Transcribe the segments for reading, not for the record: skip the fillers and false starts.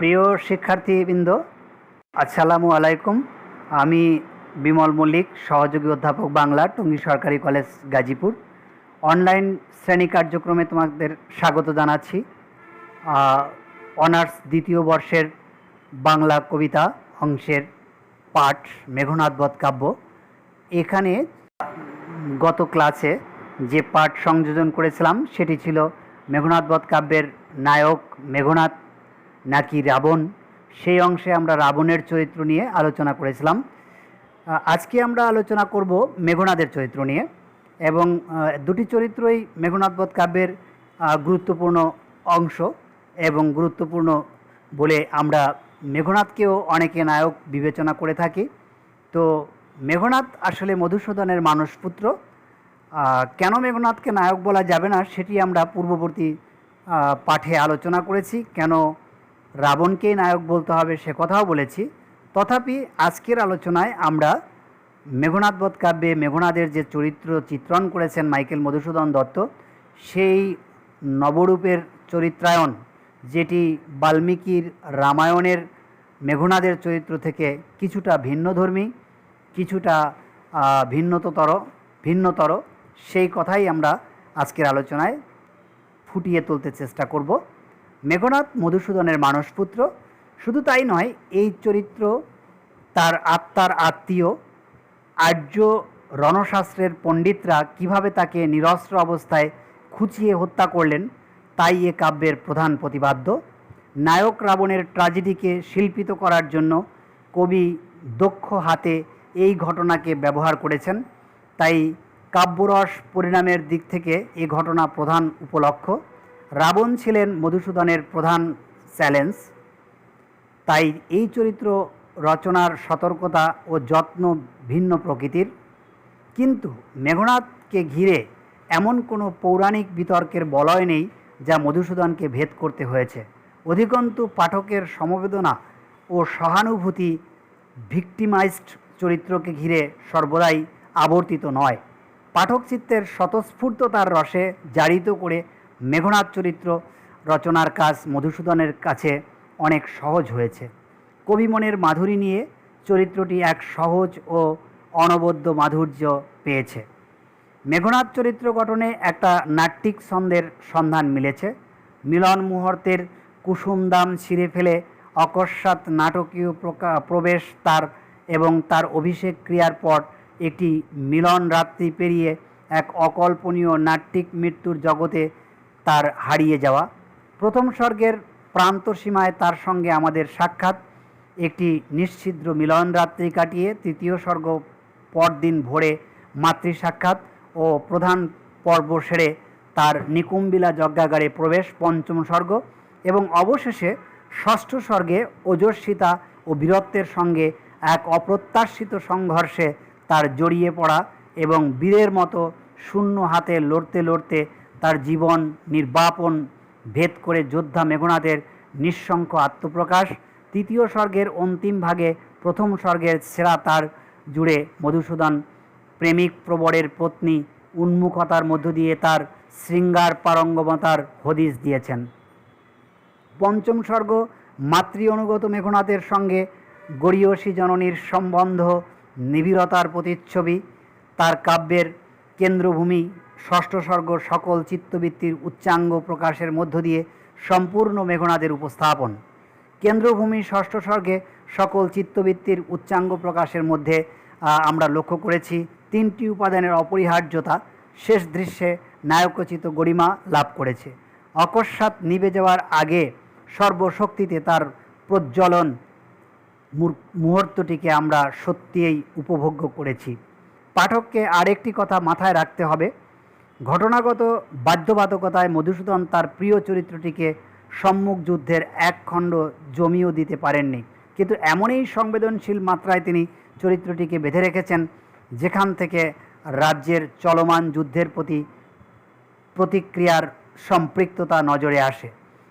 প্রিয় শিক্ষার্থীবৃন্দ, আসসালামু আলাইকুম। আমি বিমল মল্লিক, সহযোগী অধ্যাপক বাংলা, টঙ্গী সরকারি কলেজ, গাজীপুর। অনলাইন শ্রেণী কার্যক্রমে তোমাদের স্বাগত জানাচ্ছি। অনার্স দ্বিতীয় বর্ষের বাংলা কবিতা অংশের পাঠ মেঘনাদ বধ কাব্য। এখানে গত ক্লাসে যে পাঠ সংযোজন করেছিলাম সেটি ছিল মেঘনাদ বধ কাব্যের নায়ক মেঘনাদ নাকি রাবণ। সেই অংশে আমরা রাবণের চরিত্র নিয়ে আলোচনা করেছিলাম। আজকে আমরা আলোচনা করব মেঘনাদের চরিত্র নিয়ে, এবং দুটি চরিত্রই মেঘনাদ বধ কাব্যের গুরুত্বপূর্ণ অংশ, এবং গুরুত্বপূর্ণ বলে আমরা মেঘনাদকেও অনেকে নায়ক বিবেচনা করে থাকি। তো মেঘনাদ আসলে মধুসূদনের মানসপুত্র। কেন মেঘনাদকে নায়ক বলা যাবে না সেটি আমরা পূর্ববর্তী পাঠে আলোচনা করেছি। কেন রাবণকেই নায়ক বলতে হবে সে কথাও বলেছি। তথাপি আজকের আলোচনায় আমরা মেঘনাদ বধ কাব্যে মেঘনাদের যে চরিত্র চিত্রণ করেছেন মাইকেল মধুসূদন দত্ত, সেই নবরূপের চরিত্রায়ন, যেটি বাল্মীকির রামায়ণের মেঘনাদের চরিত্র থেকে কিছুটা ভিন্নধর্মী, কিছুটা ভিন্নতর, সেই কথাই আমরা আজকের আলোচনায় ফুটিয়ে তুলতে চেষ্টা করব। মেঘনাদ মধুসূদনের মানসপুত্র। শুধু তাই নয়, এই চরিত্র তার আত্মার আত্মীয়। আর্য রণশাস্ত্রের পণ্ডিতরা কিভাবে তাকে নিরস্ত্র অবস্থায় খুঁচিয়ে হত্যা করলেন তাই এ কাব্যের প্রধান প্রতিপাদ্য। নায়ক রাবণের ট্র্যাজেডিকে শিল্পিত করার জন্য কবি দক্ষ হাতে এই ঘটনাকে ব্যবহার করেছেন। তাই কাব্যরস পরিণামের দিক থেকে এ ঘটনা প্রধান উপলক্ষ। রাবণ ছিলেন মধুসূদনের প্রধান চ্যালেঞ্জ। তাই এই চরিত্র রচনার সতর্কতা ও যত্ন ভিন্ন প্রকৃতির। কিন্তু মেঘনাদকে ঘিরে এমন কোনো পৌরাণিক বিতর্কের বলয় নেই যা মধুসূদনকে ভেদ করতে হয়েছে। অধিকন্তু পাঠকের সমবেদনা ও সহানুভূতি ভিক্টিমাইজড চরিত্রকে ঘিরে সর্বদাই আবর্তিত নয়। পাঠক চিত্তের স্বতঃস্ফূর্ততার রসে জারিত করে মেঘনাদ চরিত্র রচনার কাজ মধুসূদনের কাছে অনেক সহজ হয়েছে। কবিমনের মাধুরী নিয়ে চরিত্রটি এক সহজ ও অনবদ্য মাধুর্য পেয়েছে। মেঘনাদ চরিত্র গঠনে একটা নাট্যিক ছন্দের সন্ধান মিলেছে। মিলন মুহূর্তের কুসুমদাম ছিঁড়ে ফেলে অকস্মাৎ নাটকীয় প্রবেশ তার, এবং তার অভিষেক ক্রিয়ার পর একটি মিলন রাত্রি পেরিয়ে এক অকল্পনীয় নাট্যিক মৃত্যুর জগতে তার হারিয়ে যাওয়া। প্রথম স্বর্গের প্রান্তসীমায় তার সঙ্গে আমাদের সাক্ষাৎ, একটি নিশ্ছিদ্র মিলন রাত্রি কাটিয়ে তৃতীয় স্বর্গ, পরদিন ভোরে মাতৃ সাক্ষাৎ ও প্রধান পর্ব সেরে তার নিকুম্বিলা যজ্ঞাগারে প্রবেশ পঞ্চম স্বর্গ, এবং অবশেষে ষষ্ঠ স্বর্গে ওজস্বিতা ও বীরত্বের সঙ্গে এক অপ্রত্যাশিত সংঘর্ষে তার জড়িয়ে পড়া, এবং বীরের মতো শূন্য হাতে লড়তে লড়তে তার জীবন নির্বাপন ভেদ করে যোদ্ধা মেঘনাদের নিঃশঙ্ক আত্মপ্রকাশ। তৃতীয় স্বর্গের অন্তিম ভাগে প্রথম স্বর্গের সেরা তার জুড়ে মধুসূদন প্রেমিক প্রবরের পত্নী উন্মুখতার মধ্য দিয়ে তার শৃঙ্গার পারঙ্গমতার হদিশ দিয়েছেন। পঞ্চম স্বর্গ মাতৃ অনুগত মেঘনাদের সঙ্গে গরীয়সী জননীর সম্বন্ধ নিবিড়তার প্রতিচ্ছবি। তার কাব্যের কেন্দ্রভূমি ষষ্ঠ স্বর্গ সকল চিত্তবৃত্তির উচ্চাঙ্গ প্রকাশের মধ্য দিয়ে সম্পূর্ণ মেঘনাদের উপস্থাপন। কেন্দ্রভূমি ষষ্ঠ স্বর্গে সকল চিত্তবৃত্তির উচ্চাঙ্গ প্রকাশের মধ্যে আমরা লক্ষ্য করেছি তিনটি উপাদানের অপরিহার্যতা শেষ দৃশ্যে নায়কোচিত গরিমা লাভ করেছে। অকস্মাৎ নিভে যাওয়ার আগে সর্বশক্তিতে তার প্রজ্বলন মুহূর্তটিকে আমরা সত্যিই উপভোগ্য করেছি। পাঠককে আরেকটি কথা মাথায় রাখতে হবে, ঘটনাগত বাধ্যবাধকতায় মধুসূদন তার প্রিয় চরিত্রটিকে সম্মুখ যুদ্ধের এক খণ্ড জমিও দিতে পারেননি, কিন্তু এমনই সংবেদনশীল মাত্রায় তিনি চরিত্রটিকে বেঁধে রেখেছেন যেখান থেকে রাজ্যের চলমান যুদ্ধের প্রতি প্রতিক্রিয়ার সম্পৃক্ততা নজরে আসে।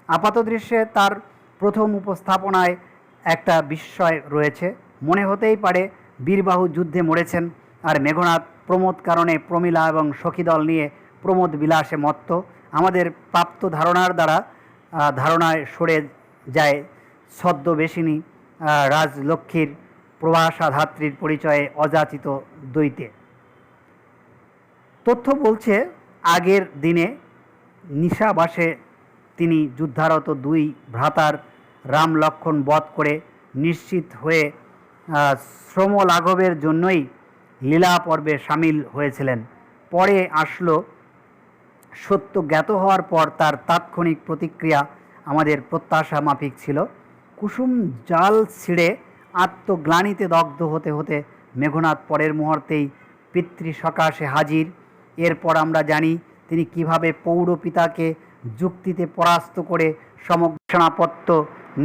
আপাতদৃশ্যে তার প্রথম উপস্থাপনায় একটা বিস্ময় রয়েছে। মনে হতেই পারে বীরবাহু যুদ্ধে মরেছেন, আর মেঘনাদ প্রমোদ কারণে প্রমীলা এবং সখীদল নিয়ে প্রমোদ বিলাসে মত্ত। আমাদের প্রাপ্ত ধারণার দ্বারা ধারণায় সরে যায় ছদ্মবেশিনী রাজলক্ষ্মীর প্রবাসাধাত্রীর পরিচয়ে অযাচিত দ্বৈতে। তথ্য বলছে আগের দিনে নিশাবাসে তিনি যুদ্ধারত দুই ভ্রাতার রাম লক্ষ্মণ বধ করে নিশ্চিত হয়ে শ্রম লাঘবের জন্যই লীলা পর্বে সামিল হয়েছিলেন। পরে আসলো সত্য জ্ঞাত হওয়ার পর তার তাৎক্ষণিক প্রতিক্রিয়া আমাদের প্রত্যাশা মাফিক ছিল। কুসুম জাল ছিঁড়ে আত্মগ্লানিতে দগ্ধ হতে হতে মেঘনাদ পরের মুহূর্তেই পিতৃ সকাশে হাজির। এরপর আমরা জানি তিনি কিভাবে পৌরপিতাকে যুক্তিতে পরাস্ত করে সমগ্র সেনাপত্য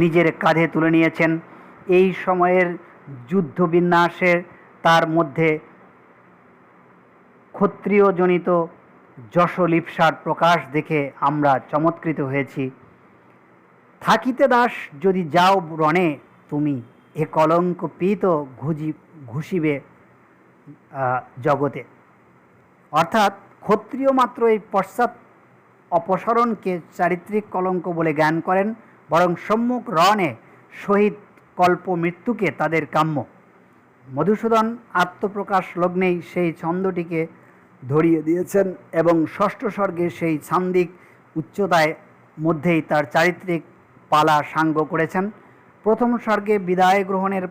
নিজের কাঁধে তুলে নিয়েছেন। এই সময়ের যুদ্ধবিন্যাসের তার মধ্যে ক্ষত্রিয়জনিত যশলিপ্সার প্রকাশ দেখে আমরা চমৎকৃত হয়েছি। থাকিতে দাস যদি যাও রণে তুমি, এ কলঙ্ক পীত ঘুষিবে জগতে। অর্থাৎ ক্ষত্রিয় মাত্র এই পশ্চাৎ অপসরণকে চারিত্রিক কলঙ্ক বলে জ্ঞান করেন, বরং সম্মুখ রণে শহীদ কল্প মৃত্যুকে তাদের কাম্য। মধুসূদন আত্মপ্রকাশ লগ্নেই সেই ছন্দটিকে ধরিয়ে দিয়েছেন এবং ষষ্ঠ স্বর্গে সেই ছান্দিক উচ্চতায় মধ্যেই তার চারিত্রিক পালা সাঙ্গ করেছেন। প্রথম স্বর্গে বিদায় গ্রহণের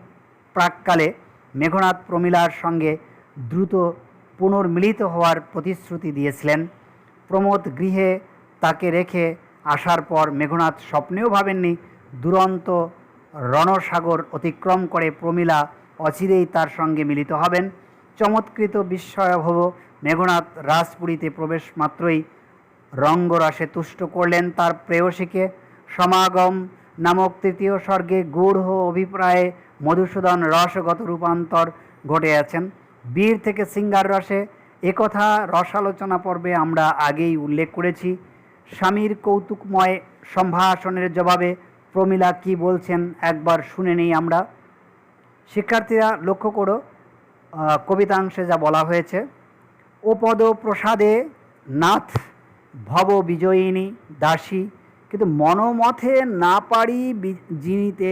প্রাক্কালে মেঘনাদ প্রমীলার সঙ্গে দ্রুত পুনর্মিলিত হওয়ার প্রতিশ্রুতি দিয়েছিলেন। প্রমোদ গৃহে তাকে রেখে আসার পর মেঘনাদ স্বপ্নেও ভাবেননি দুরন্ত রণসাগর অতিক্রম করে প্রমীলা অচিরেই তার সঙ্গে মিলিত হবেন। চমৎকৃত বিস্ময়াবহ মেঘনাদ রাজপুরীতে প্রবেশ মাত্রই রঙ্গরসে তুষ্ট করলেন তার প্রেয়সীকে। সমাগম নামক তৃতীয় স্বর্গে গূঢ় অভিপ্রায়ে মধুসূদন রসগত রূপান্তর ঘটে আছেন বীর থেকে সিঙ্গার রসে। একথা রসালোচনা পর্বে আমরা আগেই উল্লেখ করেছি। স্বামীর কৌতুকময় সম্ভাষণের জবাবে প্রমীলা কি বলছেন একবার শুনে নেই আমরা। শিক্ষার্থীরা লক্ষ্য করো কবিতাংশে যা বলা হয়েছে। ও পদ প্রসাদে নাথ ভব বিজয়িনী দাসী, কিন্তু মনোমথে না পারি জিনিতে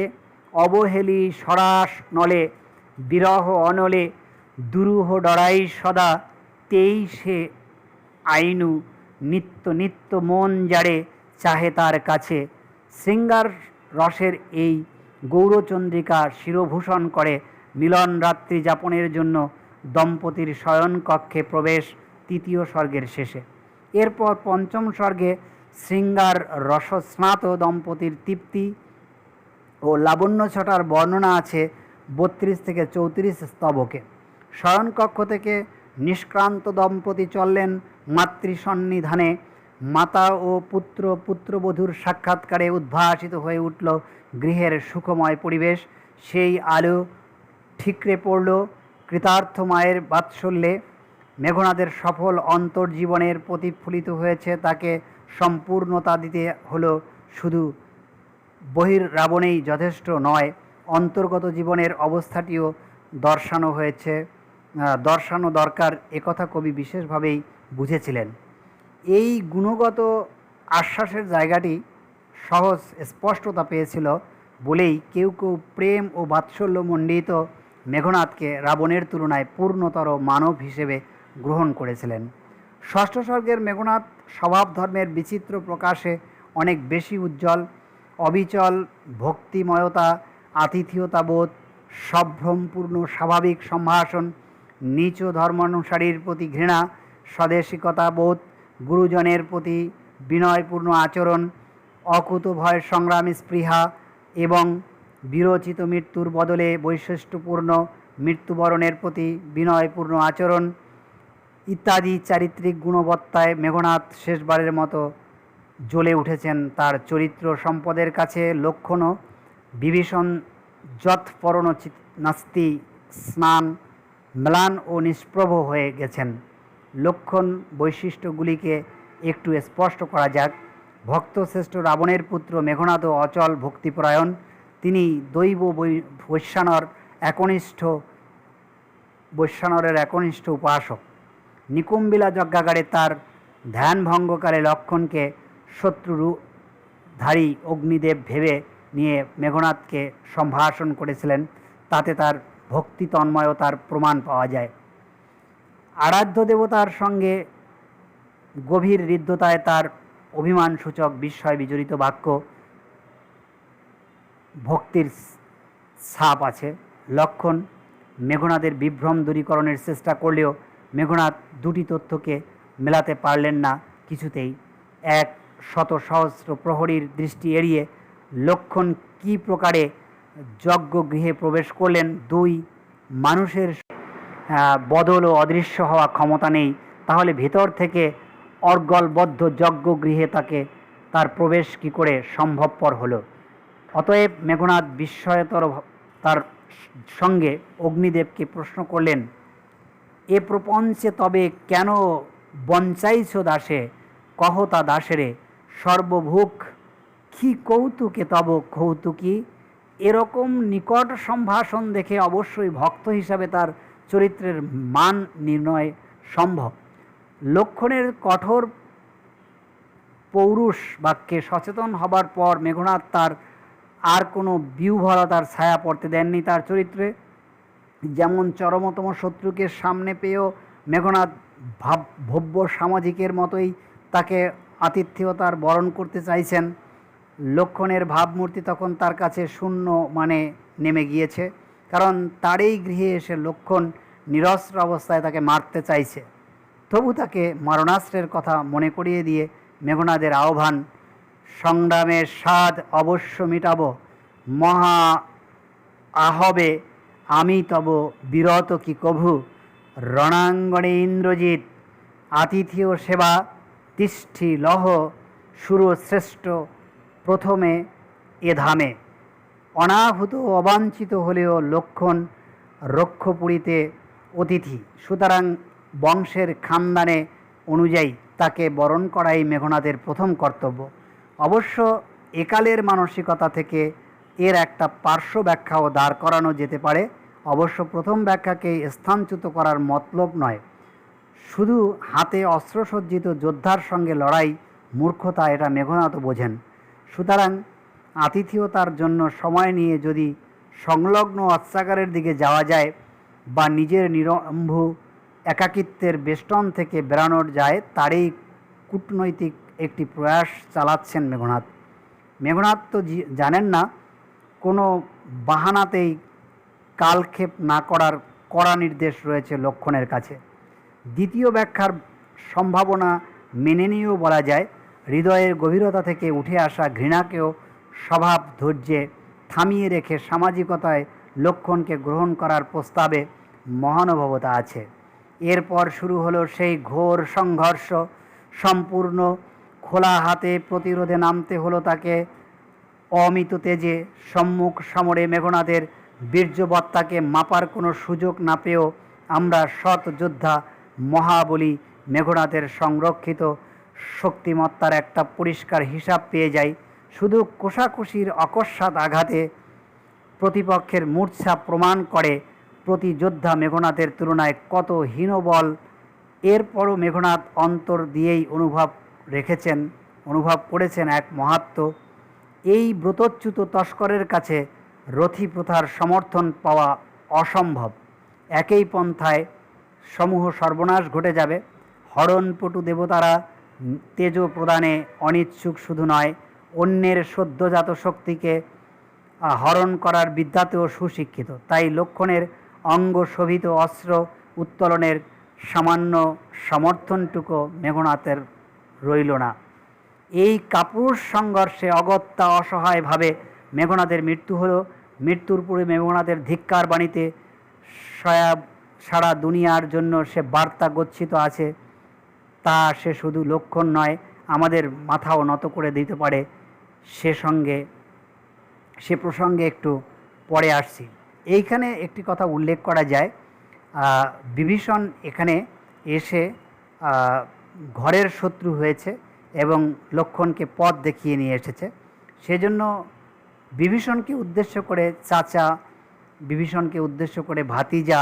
অবহেলি সরাস নলে বিরহ অনলে দুরূহ ডরাই সদা তেই সে আইনু নিত্য নিত্য মন যারে চাহে তার কাছে। শৃঙ্গার রসের এই গৌরচন্দ্রিকা শিরোভূষণ করে মিলন রাত্রি যাপনের জন্য দম্পতির শয়নকক্ষে প্রবেশ তৃতীয় স্বর্গের শেষে। এরপর পঞ্চম স্বর্গে শৃঙ্গার রসস্নাত দম্পতির তৃপ্তি ও লাবণ্য ছটার বর্ণনা আছে 32 থেকে 34 স্তবকে। শয়নকক্ষ থেকে নিষ্ক্রান্ত দম্পতি চললেন মাতৃসন্নিধানে। মাতা ও পুত্র পুত্রবধূর সাক্ষাৎকারে উদ্ভাসিত হয়ে উঠল গৃহের সুখময় পরিবেশ। সেই আলো ঠিকরে পড়ল কৃতার্থ মায়ের বাৎসল্যে। মেঘনাদের সফল অন্তর্জীবনের প্রতিফলিত হয়েছে, তাকে সম্পূর্ণতা দিতে হলো। শুধু বহির্রাবণেই যথেষ্ট নয়, অন্তর্গত জীবনের অবস্থাটিও দর্শানো দরকার, একথা কবি বিশেষভাবেই বুঝেছিলেন। এই গুণগত আশ্বাসের জায়গাটি সহজ স্পষ্টতা পেয়েছিল বলেই কেউ কেউ প্রেম ও বাৎসল্য মণ্ডিত মেঘনাদকে রাবণের তুলনায় পূর্ণতর মানব হিসেবে গ্রহণ করেছিলেন। ষষ্ঠ স্বর্গের মেঘনাদ স্বভাব ধর্মের বিচিত্র প্রকাশে অনেক বেশি উজ্জ্বল। অবিচল ভক্তিময়তা, আতিথেয়তাবোধ, সম্ভ্রমপূর্ণ স্বাভাবিক সম্ভাষণ, নীচ ধর্মানুসারীর প্রতি ঘৃণা, স্বদেশিকতা বোধ, গুরুজনের প্রতি বিনয়পূর্ণ আচরণ, অকুতভয় সংগ্রামী স্পৃহা এবং বিরচিত মৃত্যুর বদলে বৈশিষ্ট্যপূর্ণ মৃত্যুবরণের প্রতি বিনয়পূর্ণ আচরণ ইত্যাদি চারিত্রিক গুণবত্তায় মেঘনাদ শেষবারের মতো জ্বলে উঠেছেন। তার চরিত্র সম্পদের কাছে লক্ষণ বিভীষণ যৎপরণ নাস্তি স্নান ম্লান ও নিষ্প্রভ হয়ে গেছেন। লক্ষণ বৈশিষ্ট্যগুলিকে একটু স্পষ্ট করা যাক। ভক্তশ্রেষ্ঠ রাবণের পুত্র মেঘনাদ অচল ভক্তিপরায়ণ। তিনি দৈব বৈশ্বানরের একনিষ্ঠ উপাসক। নিকুম্বিলা যজ্ঞাগারে তার ধ্যান ভঙ্গকালে লক্ষণকে শত্রুধারী অগ্নিদেব ভেবে নিয়ে মেঘনাদকে সম্ভাষণ করেছিলেন, তাতে তার ভক্তি তন্ময়তার প্রমাণ পাওয়া যায়। আরাধ্য দেবতার সঙ্গে গভীর হৃদ্যতায় তার অভিমানসূচক বিস্ময় বিজড়িত বাক্য ভক্তির ছাপ আছে। লক্ষণ মেঘনাদের বিভ্রম দূরীকরণের চেষ্টা করলেও মেঘনাদ দুটি তথ্যকে মেলাতে পারলেন না কিছুতেই। এক শত সহস্র প্রহরীর দৃষ্টি এড়িয়ে লক্ষণ কী প্রকারে যজ্ঞগৃহে প্রবেশ করলেন। দুই, মানুষের বদল ও অদৃশ্য হওয়া ক্ষমতা নেই, তাহলে ভেতর থেকে অর্গলবদ্ধ যজ্ঞগৃহে তার প্রবেশ কী করে সম্ভবপর হলো। অতএব মেঘনাদ বিস্ময়তর তার সঙ্গে অগ্নিদেবকে প্রশ্ন করলেন, এ প্রপঞ্চে তবে কেন বঞ্চাইছ দাসে, কহ তা দাসেরে, সর্বভুক কি কৌতুকে তব কৌতুকী। এরকম নিকট সম্ভাষণ দেখে অবশ্যই ভক্ত হিসাবে তার চরিত্রের মান নির্ণয় সম্ভব। লক্ষণের কঠোর পৌরুষ বাক্যে সচেতন হবার পর মেঘনাদ তার আর কোনো বিহ্বলতার ছায়া পড়তে দেননি তার চরিত্রে। যেমন চরমতম শত্রুকে সামনে পেয়েও মেঘনাদ ভব্য সামাজিকের মতোই তাকে আতিথ্যতার বরণ করতে চাইছেন। লক্ষণের ভাবমূর্তি তখন তার কাছে শূন্য মানে নেমে গিয়েছে, কারণ তারই গৃহে এসে লক্ষণ নিরস্ত্র অবস্থায় তাকে মারতে চাইছে। তবু তাকে মারণাস্ত্রের কথা মনে করিয়ে দিয়ে মেঘনাদের আহ্বান, সংগ্রামের স্বাদ অবশ্য মিটাব, মহা আহবে আমি তব বিরত কি কভু, রণাঙ্গনে ইন্দ্রজিৎ আতিথেয় সেবা, তিষ্ঠি লহ সুরশ্রেষ্ঠ প্রথমে এ ধামে। অনাহুত অবাঞ্ছিত হলেও লক্ষণ রক্ষপুরীতে অতিথি, সুতরাং বংশের খানদানে অনুযায়ী তাকে বরণ করাই মেঘনাদের প্রথম কর্তব্য। অবশ্য একালের মানসিকতা থেকে এর একটা পার্শ্ব ব্যাখ্যাও দাঁড় করানো যেতে পারে। অবশ্য প্রথম ব্যাখ্যাকে স্থানচ্যুত করার মতলব নয়। শুধু হাতে অস্ত্রসজ্জিত যোদ্ধার সঙ্গে লড়াই মূর্খতা, এটা মেঘনাদও বোঝেন। সুতরাং আতিথেয়তার জন্য সময় নিয়ে যদি সংলগ্ন অস্ত্রাগারের দিকে যাওয়া যায় বা নিজের নিরম্ভু একাকিত্বের বেষ্টন থেকে বেরানোর যায়, তারই কূটনৈতিক একটি প্রয়াস চালাচ্ছেন মেঘনাদ। মেঘনাদ তো জানেন না কোনো বাহানাতেই কালক্ষেপ না করার কড়া নির্দেশ রয়েছে লক্ষণের কাছে। দ্বিতীয় ব্যাখ্যার সম্ভাবনা মেনে নিয়েও বলা যায়, হৃদয়ের গভীরতা থেকে উঠে আসা ঘৃণাকেও স্বভাব ধৈর্যে থামিয়ে রেখে সামাজিকতায় লক্ষণকে গ্রহণ করার প্রস্তাবে মহানুভবতা আছে। এরপর শুরু হলো সেই ঘোর সংঘর্ষ। সম্পূর্ণ খোলা হাতে প্রতিরোধে নামতে হলো তাকে। অমিত তেজে সম্মুখ সমরে মেঘনাদের বীর্যবত্তাকে মাপার কোনো সুযোগ না পেয়েও আমরা সৎ যোদ্ধা মহাবলী মেঘনাদের সংরক্ষিত শক্তিমত্তার একটা পরিষ্কার হিসাব পেয়ে যাই। শুধু কোষাকুষির অকস্মাৎ আঘাতে প্রতিপক্ষের মূর্ছা প্রমাণ করে প্রতি যোদ্ধা মেঘনাদের তুলনায় কত হীনবল। এরপরও মেঘনাদ অন্তর দিয়েই অনুভব করেছেন এক মাহাত্ম্য। এই ব্রতচ্যুত তস্করের কাছে রথী প্রথার সমর্থন পাওয়া অসম্ভব। একই পন্থায় সমূহ সর্বনাশ ঘটে যাবে। হরণপটু দেবতারা তেজ প্রদানে অনিচ্ছুক শুধু নয়, অন্যের সদ্যজাত শক্তিকে হরণ করার বিদ্যাতেও সুশিক্ষিত। তাই লক্ষণের অঙ্গ শোভিত অস্ত্র উত্তোলনের সামান্য সমর্থনটুকু মেঘনাদের রইল না। এই কাপুরুষ সংঘর্ষে অগত্যা অসহায়ভাবে মেঘনাদের মৃত্যু হলো। মৃত্যুর পরে মেঘনাদের ধিক্কার বাণীতে সারা দুনিয়ার জন্য সে বার্তা গচ্ছিত আছে। তা সে শুধু লক্ষণ নয়, আমাদের মাথাও নত করে দিতে পারে। সে প্রসঙ্গে একটু পরে আসছি। এইখানে একটি কথা উল্লেখ করা যায়, বিভীষণ এখানে এসে ঘরের শত্রু হয়েছে এবং লক্ষণকে পথ দেখিয়ে নিয়ে এসেছে। সেজন্য বিভীষণকে উদ্দেশ্য করে চাচা, বিভীষণকে উদ্দেশ্য করে ভাতিজা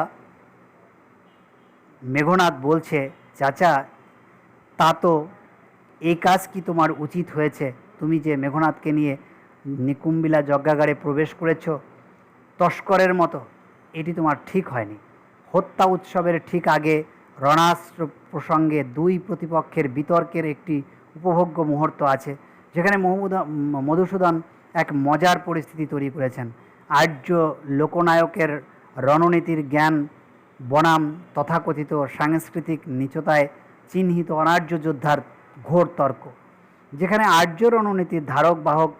মেঘনাদ বলছে, চাচা তা তো এই কাজ কি তোমার উচিত হয়েছে? তুমি যে মেঘনাদকে নিয়ে নিকুম্বিলা যজ্ঞাগারে প্রবেশ করেছ তস্করের মতো, এটি তোমার ঠিক হয়নি। হত্যা উৎসবের ঠিক আগে রণাস্ত্র প্রসঙ্গে দুই প্রতিপক্ষের বিতর্কের একটি উপভোগ্য মুহূর্ত আছে, যেখানে মধুসূদন এক মজার পরিস্থিতি তৈরি করেছেন। আর্য লোকনায়কের রণনীতির জ্ঞান বনাম তথাকথিত সাংস্কৃতিক নিচতায় চিহ্নিত অনার্য যোদ্ধার ঘোর তর্ক, যেখানে আর্য রণনীতির ধারক বাহক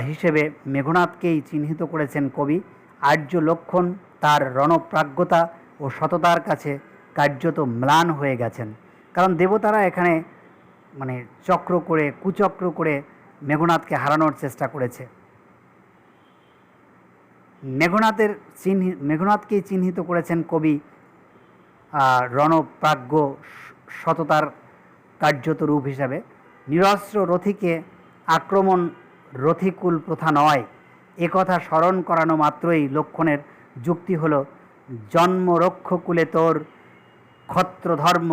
হিসেবে মেঘনাদকেই চিহ্নিত করেছেন কবি। আর্য লক্ষণ তার রণপ্রাজ্ঞতা ও সততার কাছে কার্যত ম্লান হয়ে গেছেন, কারণ দেবতারা এখানে চক্র করে কুচক্র করে মেঘনাদকে হারানোর চেষ্টা করেছে। মেঘনাদকেই চিহ্নিত করেছেন কবি রণপ্রাজ্ঞ সততার কার্যত রূপ হিসাবে। নিরস্ত্র রথীকে আক্রমণ রথিকুল প্রথা নয়, একথা স্মরণ করানো মাত্রই লক্ষণের যুক্তি হল, জন্মরক্ষকুলে তোর ক্ষত্রধর্ম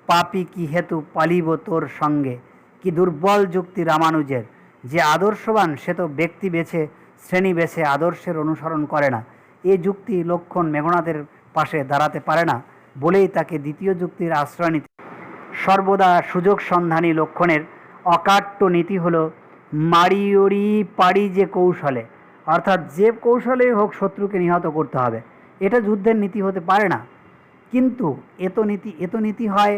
পাপী কি হেতু পালিব তোর সঙ্গে। কি দুর্বল যুক্তি রামানুজের! যে আদর্শবান সে তো ব্যক্তি বেছে শ্রেণী বেছে আদর্শের অনুসরণ করে না। এ যুক্তি লক্ষণ মেঘনাদের পাশে দাঁড়াতে পারে না বলেই তাকে দ্বিতীয় যুক্তির আশ্রয় নিতে। সর্বদা সুযোগ সন্ধানী লক্ষণের অকাট্য নীতি হল মারিওরি পারি যে কৌশলে, অর্থাৎ যে কৌশলেই হোক শত্রুকে নিহত করতে হবে। এটা যুদ্ধের নীতি হতে পারে না, কিন্তু এত নীতি হয়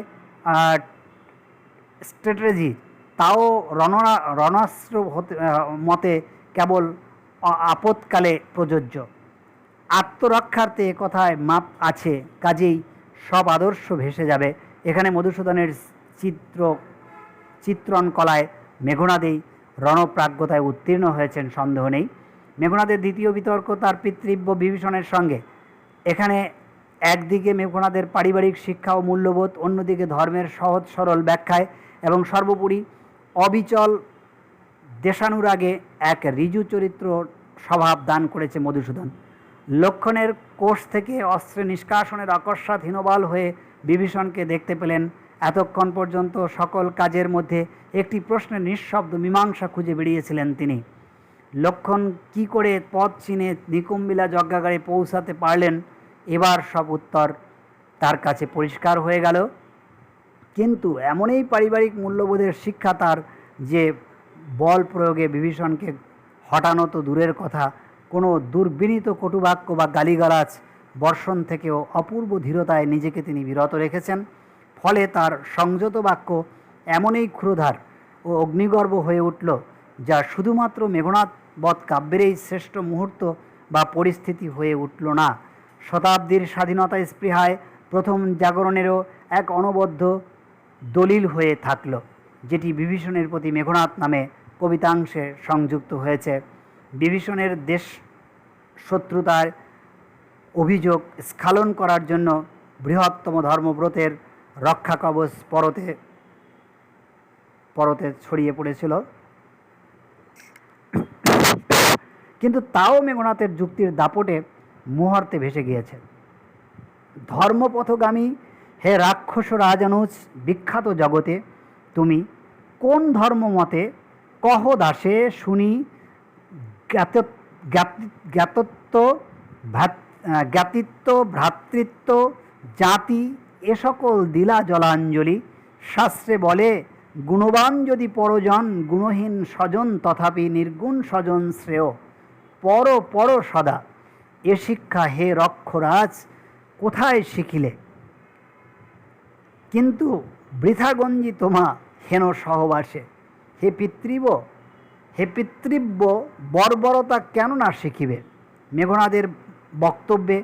স্ট্র্যাটেজি, তাও রণাস্ত্র মতে কেবল আপৎকালে প্রযোজ্য। আত্মরক্ষার্থে কথায় মাপ আছে, কাজেই সব আদর্শ ভেসে যাবে। এখানে মধুসূদনের চিত্রণ কলায় মেঘনাদেই রণপ্রাজ্ঞতায় উত্তীর্ণ হয়েছেন, সন্দেহ নেই। মেঘনাদের দ্বিতীয় বিতর্ক তার পিতৃব্য বিভীষণের সঙ্গে। এখানে একদিকে মেঘনাদের পারিবারিক শিক্ষা ও মূল্যবোধ, অন্যদিকে ধর্মের সহজ সরল ব্যাখ্যায় এবং সর্বোপরি অবিচল দেশানুরাগে এক ঋজু চরিত্র স্বভাব দান করেছে মধুসূদন। লক্ষণের কোষ থেকে অস্ত্রে নিষ্কাশনের অকস্মাৎ হীনবল হয়ে বিভীষণকে দেখতে পেলেন। এতক্ষণ পর্যন্ত সকল কাজের মধ্যে একটি প্রশ্নের নিঃশব্দ মীমাংসা খুঁজে বেরিয়েছিলেন তিনি। লক্ষণ কি করে পথ চিনে নিকুম্বিলা যজ্ঞাগারে পৌঁছাতে পারলেন, এবার সব উত্তর তার কাছে পরিষ্কার হয়ে গেল। কিন্তু এমনই পারিবারিক মূল্যবোধের শিক্ষা তার যে বল প্রয়োগে বিভীষণকে হটানো তো দূরের কথা, কোনো দুর্বিনীত কটুবাক্য বা গালিগালাজ বর্ষণ থেকেও অপূর্ব ধীরতায় নিজেকে তিনি বিরত রেখেছেন। ফলে তার সংযত বাক্য এমনই ক্ষুরধার ও অগ্নিগর্ভ হয়ে উঠল, যা শুধুমাত্র মেঘনাদ বধ কাব্যের এই শ্রেষ্ঠ মুহূর্ত বা পরিস্থিতি হয়ে উঠল না, শতাব্দীর স্বাধীনতা স্পৃহায় প্রথম জাগরণেরও এক অনবদ্য দলিল হয়ে থাকল, যেটি বিভীষণের প্রতি মেঘনাদ নামে কবিতাংশে সংযুক্ত হয়েছে। বিভীষণের দেশ শত্রুতার অভিযোগ স্খলন করার জন্য বৃহত্তম ধর্মব্রতের রক্ষা কবচ পরতে ছড়িয়ে পড়েছিল, কিন্তু তাও মেঘনাদের যুক্তির দাপটে মুহূর্তে ভেসে গিয়েছে। ধর্মপথগামী হে রাক্ষস রাজানুজ বিখ্যাত জগতে, তুমি কোন ধর্মমতে কহ দাসে শুনি। জ্ঞাতিত্ব ভ্রাতৃত্ব জাতি এ সকল দিলা জলাঞ্জলি। শাস্ত্রে বলে গুণবান যদি পরজন, গুণহীন স্বজন তথাপি নির্গুণ স্বজন শ্রেয়। পর সদা এ শিক্ষা হে রক্ষরাজ কোথায় শিখিলে। কিন্তু বৃথাগঞ্জি তোমা হেন সহবাসে। হে পিতৃব্য বর্বরতা কেন না শিখিবে। মেঘনাদের বক্তব্যে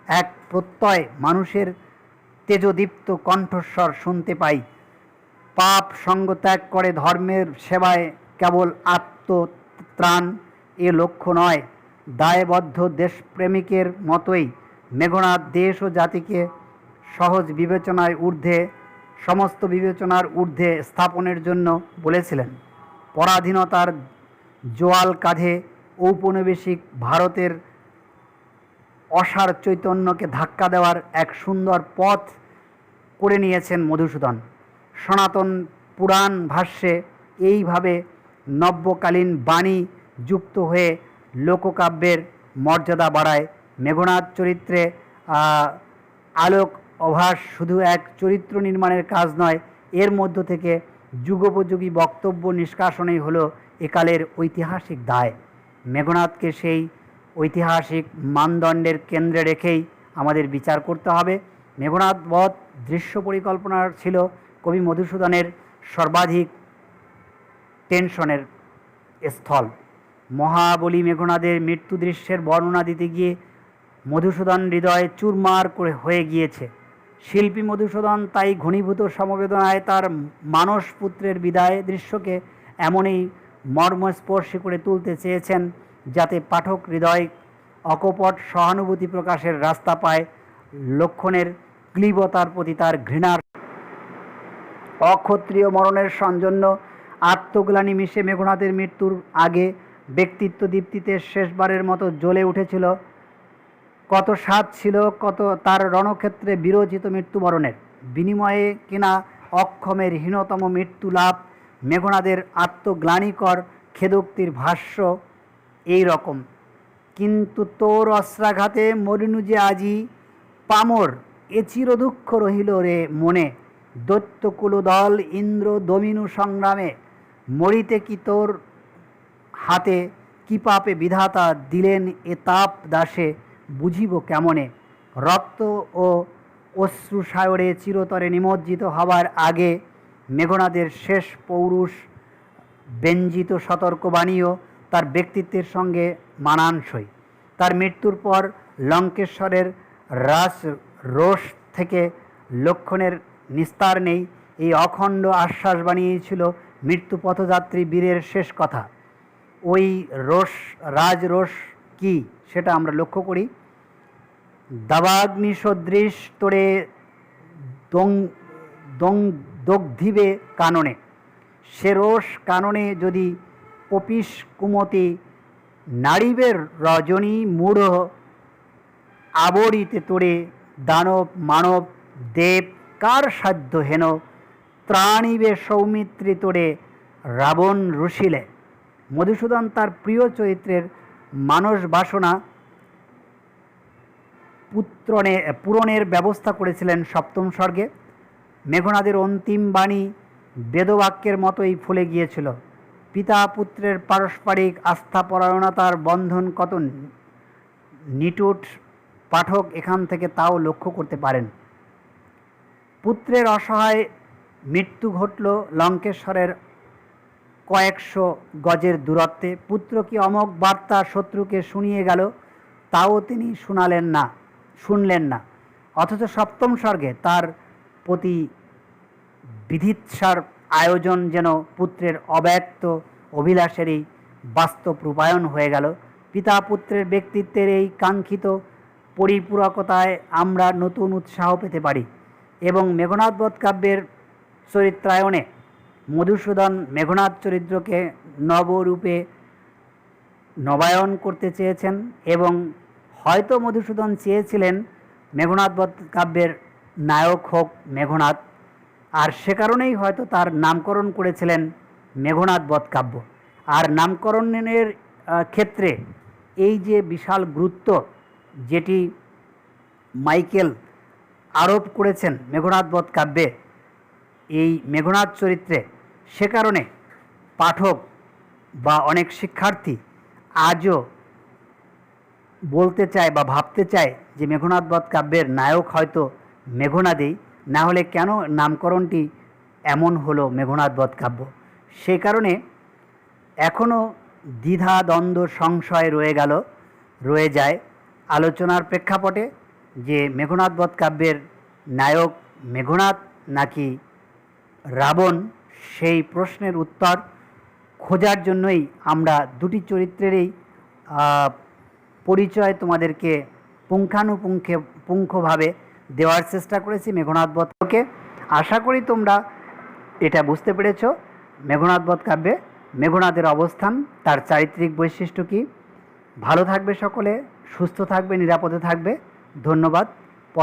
এক প্রত্যয় মানুষের তেজদীপ্ত কণ্ঠস্বর শুনতে পাই। পাপ সঙ্গ ত্যাগ করে ধর্মের সেবায় কেবল আত্মত্রাণ এ লক্ষ্য নয়। দায়বদ্ধ দেশপ্রেমিকের মতোই মেঘনাদ দেশ ও জাতিকে সমস্ত বিবেচনার ঊর্ধ্বে স্থাপনের জন্য বলেছিলেন। পরাধীনতার জোয়াল কাঁধে ঔপনিবেশিক ভারতের অসার চৈতন্যকে ধাক্কা দেওয়ার এক সুন্দর পথ করে নিয়েছেন মধুসূদন। সনাতন পুরাণ ভাষ্যে এইভাবে নব্যকালীন বাণী যুক্ত হয়ে লোককাব্যের মর্যাদা বাড়ায়। মেঘনাদ চরিত্রে আলোক অভাস শুধু এক চরিত্র নির্মাণের কাজ নয়, এর মধ্য থেকে যুগোপযোগী বক্তব্য নিষ্কাশনই হলো একালের ঐতিহাসিক দায়। মেঘনাদকে সেই ঐতিহাসিক মানদণ্ডের কেন্দ্রে রেখেই আমাদের বিচার করতে হবে। মেঘনাদ বধ দৃশ্য পরিকল্পনার ছিল কবি মধুসূদনের সর্বাধিক টেনশনের স্থল। মহাবলী মেঘনাদের মৃত্যু দৃশ্যের বর্ণনা দিতে গিয়ে মধুসূদন হৃদয় চুরমার করে হয়ে গিয়েছে। শিল্পী মধুসূদন তাই ঘনীভূত সমবেদনায় তার মানস পুত্রের বিদায় দৃশ্যকে এমনই মর্মস্পর্শী করে তুলতে চেয়েছেন যাতে পাঠক হৃদয় অকপট সহানুভূতি প্রকাশের রাস্তা পায়। লক্ষণের ক্লীবতার প্রতি তার ঘৃণার অক্ষত্রিয় মরণের সঞ্জন্য আত্মগ্লানি মিশে মেঘনাদের মৃত্যুর আগে ব্যক্তিত্ব দীপ্তিতে শেষবারের মতো জ্বলে উঠেছিল। কত স্বাদ ছিল কত তার রণক্ষেত্রে বিরোচিত মৃত্যুবরণের বিনিময়ে কিনা অক্ষমের হীনতম মৃত্যু লাভ। মেঘনাদের আত্মগ্লানিকর খেদোক্তির ভাষ্য এই রকম: কিন্তু তোর অস্ত্রাঘাতে মরিনু যে আজি পামর, এ চিরদুঃখ রহিল রে মনে। দৈত্যকুলদল ইন্দ্র দমিনু সংগ্রামে, মরিতে কি তোর হাতে কি পাপে বিধাতা দিলেন এ তাপ দাসে, বুঝিব কেমনে। রক্ত ও অশ্রুসাগরে চিরতরে নিমজ্জিত হবার আগে মেঘনাদের শেষ পৌরুষ ব্যঞ্জিত সতর্কবাণীও তার ব্যক্তিত্বের সঙ্গে মানানসই। তার মৃত্যুর পর লঙ্কেশ্বরের রাস রোষ থেকে লক্ষণের নিস্তার নেই, এই অখণ্ড আশ্বাস বানিয়েছিল মৃত্যু পথযাত্রী বীরের শেষ কথা। ওই রোষ রাজরোষ কি সেটা আমরা লক্ষ্য করি। দাবাগ্নি সদৃশ তোরে দগ্ধিবে কাননে, সে রোষ কাননে যদি পপিস কুমতি নাড়িবের রজনী মূঢ় আবরিতে তোরে দানব মানব দেব কার সাধ্য হেন, ত্রাণিবে সৌমিত্রী তোরে রাবণ রুশিলে। মধুসূদন তার প্রিয় চরিত্রের মানস বাসনা পূরণের ব্যবস্থা করেছিলেন সপ্তম স্বর্গে। মেঘনাদের অন্তিম বাণী বেদবাক্যের মতোই ফুলে গিয়েছিল। পিতা পুত্রের পারস্পরিক আস্থাপরায়ণতার বন্ধন কত নিটুট পাঠক এখান থেকে তাও লক্ষ্য করতে পারেন। পুত্রের অসহায় মৃত্যু ঘটল লঙ্কেশ্বরের কয়েকশো গজের দূরত্বে। পুত্র কি অমোঘ বার্তা শত্রুকে শুনিয়ে গেল তাও তিনি শুনলেন না। অথচ সপ্তম স্বর্গে তার প্রতি বিধিৎসার আয়োজন যেন পুত্রের অব্যক্ত অভিলাষেরই বাস্তব রূপায়ণ হয়ে গেল। পিতা পুত্রের ব্যক্তিত্বের এই কাঙ্ক্ষিত পরিপূরকতায় আমরা নতুন উৎসাহ পেতে পারি এবং মেঘনাদ বধ কাব্যের চরিত্রায়নে মধুসূদন মেঘনাদ চরিত্রকে নবরূপে নবায়ন করতে চেয়েছেন এবং হয়তো মধুসূদন চেয়েছিলেন মেঘনাদ বধ কাব্যের নায়ক হোক মেঘনাদ, আর সে কারণেই হয়তো তার নামকরণ করেছিলেন মেঘনাদ বধ কাব্য। আর নামকরণের ক্ষেত্রে এই যে বিশাল গুরুত্ব যেটি মাইকেল আরোপ করেছেন মেঘনাদ বধ কাব্যে এই মেঘনাদ চরিত্রে, সে কারণে পাঠক বা অনেক শিক্ষার্থী আজও বলতে চায় বা ভাবতে চায় যে মেঘনাদ বধ কাব্যের নায়ক হয়তো মেঘনাদেই, না হলে কেন নামকরণটি এমন হলো মেঘনাদ বধ কাব্য। সেই কারণে এখনও দ্বিধা দ্বন্দ্ব সংশয় রয়ে যায় আলোচনার প্রেক্ষাপটে যে মেঘনাদ বধ কাব্যের নায়ক মেঘনাদ নাকি রাবণ। সেই প্রশ্নের উত্তর খোঁজার জন্যই আমরা দুটি চরিত্রেরই পরিচয় তোমাদেরকে পুঙ্খানুপুঙ্খভাবে দেওয়ার চেষ্টা করেছি মেঘনাদ বধকে। আশা করি তোমরা এটা বুঝতে পেরেছ মেঘনাদ বধ কাব্যে মেঘনাদের অবস্থান, তার চারিত্রিক বৈশিষ্ট্য কী। ভালো থাকবে সকলে, সুস্থ থাকবে, নিরাপদে থাকবে। ধন্যবাদ।